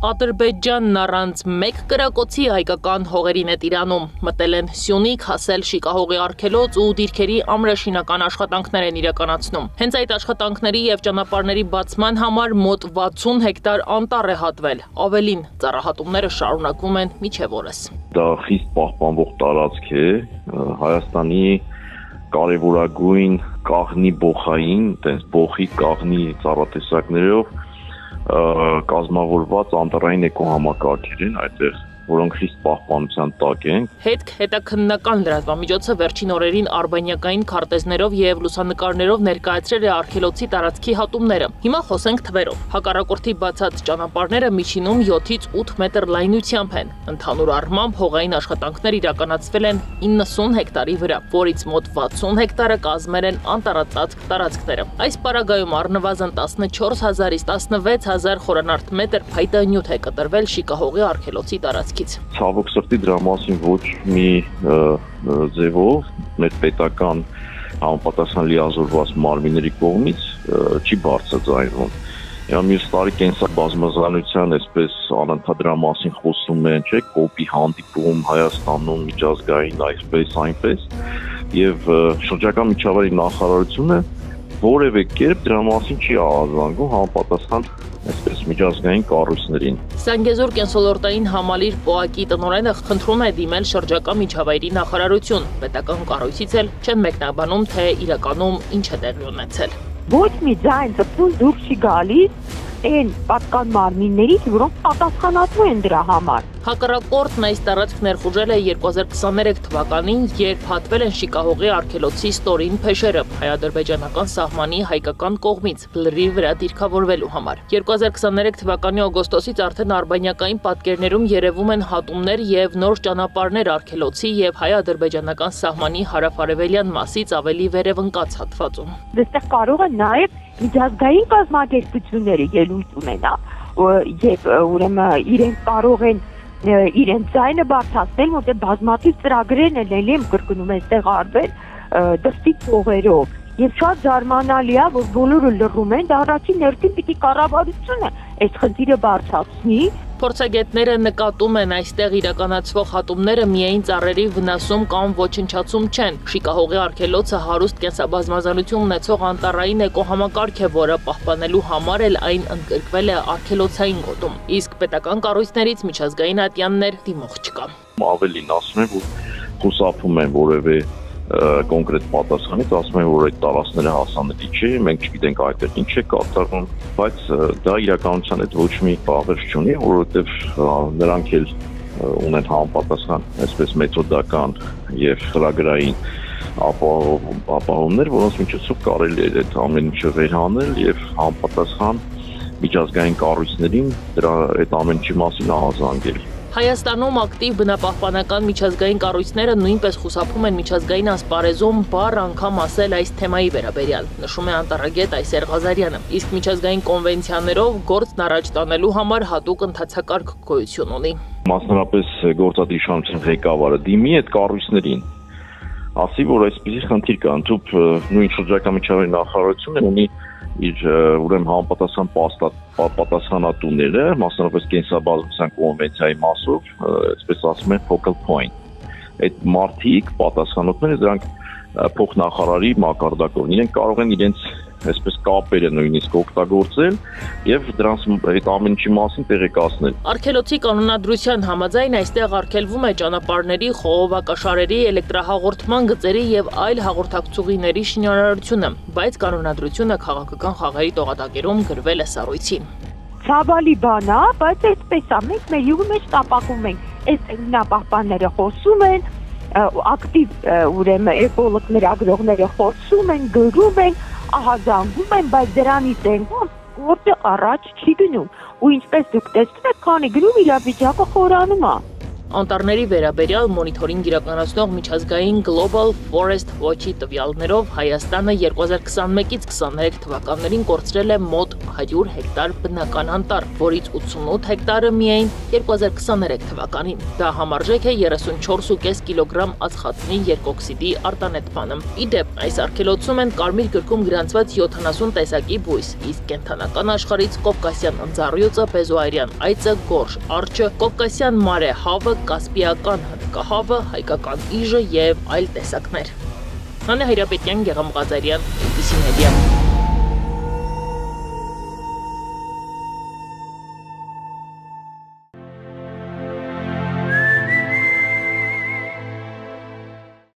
Ադրբեջանն առանց մեկ կրակոցի հայկական հողերին է տիրանում, մտել են Սյունիք, հասել Շիկահողի արգելոց ու դիրքերի ամրաշինական աշխատանքներ են իրականացնում։ Հենց այդ աշխատանքների եւ ճանապարհների բացման համար մոտ 60 հեկտար անտառ է հատվել, ավելին ծառահատումները շարունակվում են մինչև օրս։ Դա խիստ պահպանվող տարածք է, Հայաստանի կարևորագույն կաղնի բոխային, տենց բոխի կաղնի ծառատեսակներով կազմավորված անտառային էկոհամակարգեր են այդտեղ, որոնք խիստ պահպանության տակ են։ Հետքննական լրատվամիջոցը վերջին օրերին արբանյակային քարտեզներով եւ լուսանկարներով ներկայացրել է արգելոցի տարածքի հատումները։ Հիմա խոսենք թվերով։ Հակառակորդի բացած ճանապարհները միջինում 7-ից 8 մետր լայնությամբ են։ Ընդհանուր առմամբ հողային աշխատանքներ իրականացվել են 90 հեկտարի վրա, որից մոտ 60 հեկտարը կազմել են անտառածածկ տարածքները։ Այս պարագայում առնվազն 14000-ից 16000 խորանարդ մետր փայտանյութ է կտրվել Շիկահողի արգելոցի տարածքից։ Ցավոք սրտի դրա մասին ոչ մի ձևով մեր պետական համապատասխան լիազորված մարմինների կողմից չի բարձրաձայնվում։ Մյուս տարի կենսաբազմազանության այսպես անընդհատ դրա մասին խոսում են, չէ՞, կոպի հանդիպում Հայաստանում միջազգային այսպես այնպես եւ շրջակա միջավայրի նախարարությունը որևէ կերպ դրա մասին չի արձանագրում համապատասխան այսպես միջազգային կառույցներին։ Սանգեզուր կենսոլորտային համալիր ՊՕԱԿ-ի տնօրենը խնդրում է դիմել շրջակա միջավայրի նախարարություն։ Պետական կառույցից էլ չեն մեկնաբանում, թե իրականում ինչ է տեղի ունեցել։ Ոչ մի ձայն ծպտուն դուրս չի գալիս այն պատկան մարմիններից, որոնք պատասխանատու են դրա համար։ Հակառակորդն այս տարածք ներխուժել է 2023 թվականին, երբ հատվել են Շիկահողի արգելոցի ստորին փեշերը հայ-ադրբեջանական սահմանի հայկական կողմից լրի վրա դիրքավորվելու համար։ 2023 թվականի օգոստոսից արդեն արբանյակային պատկերներում երևում են հատումներ եւ նոր ճանապարհներ արգելոցի եւ հայ-ադրբեջանական սահմանի հարավ-արևելյան մասից ավելի վերև ընկած հատվածում։ Դստեղ կարող է նաեւ միջազգային կազմակերպությունները ելույթ ունենա, եւ ուրեմն իրենք կարող են իրենց ձայնը բարձրացնել, որտեղ բազմաթիվ ծրագրեր են ելեմ կրկնում այստեղ արվել դստի փողերով եւ շատ զարմանալի է, որ բոլորը լռում են, դա առաջին հերթին պիտի կառավարությունը այս խնդիրը բարձրացնի։ Փորձագետները նկատում են այստեղ իրականացվող հատումները միայն ծառերի վնասում կամ ոչնչացում չեն։ Շիկահողի արգելոցը հարուստ կենսաբազմազանություն ունեցող անտառային էկոհամակարգ է, որը պահպանելու համար էլ այն ընդգրկվել է արգելոցային գոտում։ Իսկ պետական կառույցներից միջազգային ատյաններ դիմող չկա։ Ավելին ասում են, որ խուսափում են որևէ կոնկրետ պատասխանից, ասում են, որ այդ տարածքները հասանելի չէ, մենք չգիտենք այդտեղ ինչ է կատարվում, բայց դա իրականության հետ ոչ մի բաղերս չունի, որովհետև նրանք էլ ունեն համապատասխան այսպես մեթոդական եւ ծրագրային ապահովումներ, որոնց միջոցով կարելի է այդ ամեն ինչը վերհանել եւ համապատասխան միջազգային կառույցներին դրա այդ ամեն ինչի մասին ահազանգել։ Հայաստանում ակտիվ բնապահպանական միջազգային կառույցները նույնպես խուսափում են միջազգային ասպարեզում բառ անգամ ասել այս թեմայի վերաբերյալ, նշում է անտառագետ Այսեր Ղազարյանը, իսկ միջազգային կոնվենցիաներով գործն առաջ տանելու համար հատուկ ընթացակարգ գոյություն ունի։ Մասնավորապես գործադիր իշխանության ղեկավարը դիմի այդ կառույցներին, ասի, որ այսպիսի խնդիր կա, ընդհանուր նույն շրջակա միջավայրի նախարարությունը ունի իր ուրեմն համապատասխան պատասխանատուները, մասնավորապես կենսաբազմազանության կոնվենցիայի մասով, այսպես ասում են focal point։ Այդ մարդիկ պատասխանատուները դրանք փոխնախարարի մակարդակով իրենք կարող են իրենց այսպես կապերը նույնիսկ օգտագործել եւ դրանց այդ ամեն ինչի մասին տեղեկացնել։ Արգելոցի կանոնադրության համաձայն այստեղ արգելվում է ճանապարհների, խողովակաշարերի, էլեկտրահաղորդման գծերի եւ այլ հաղորդակցուղիների շինարարությունը, բայց կանոնադրությունը քաղաքական խաղերի տողատակերում գրվել է սառույցին։ Ցավալի բան է, բայց այդպես է, մենք մեր յուղի մեջ տապակում ենք, այս բնապահպանները խոսում են, ակտիվ ուրեմն էկոլոգներ, ագրողները խոսում են, գրում են, ահազանգում են, բայց դրանից ենքում որտեղ առաջ չի գնում։ Ու ինչպես դուք տեսնում եք, քանի գրում իրավիճակը խորանում է։ Անտառների վերաբերյալ մոնիթորինգ իրականացնող միջազգային Global Forest Watch-ի տվյալներով Հայաստանը 2021-ից 23 թվականներին կորցրել է մոտ 100 հեկտար բնական անտառ, որից 88 հեկտարը միայն 2023 թվականին։ Դա համարժեք է 34.5 կիլոգրամ ածխածնի երկօքսիդի արտանետմանը։ Իդեպ, այս արգելոցում են Կարմիր գրքում գրանցված 70 տեսակի բույս, իսկ կենդանական աշխարհից կովկասյան ընձառյուծը, բեզոայրյան այծը, գորշ արջը, կովկասյան մարե հավը, կասպիական հնդկահավը, հայկական իժը եւ այլ տեսակներ։ Հանե Հայրապետյան, Գեղամ Ղազարյան, ABC Media։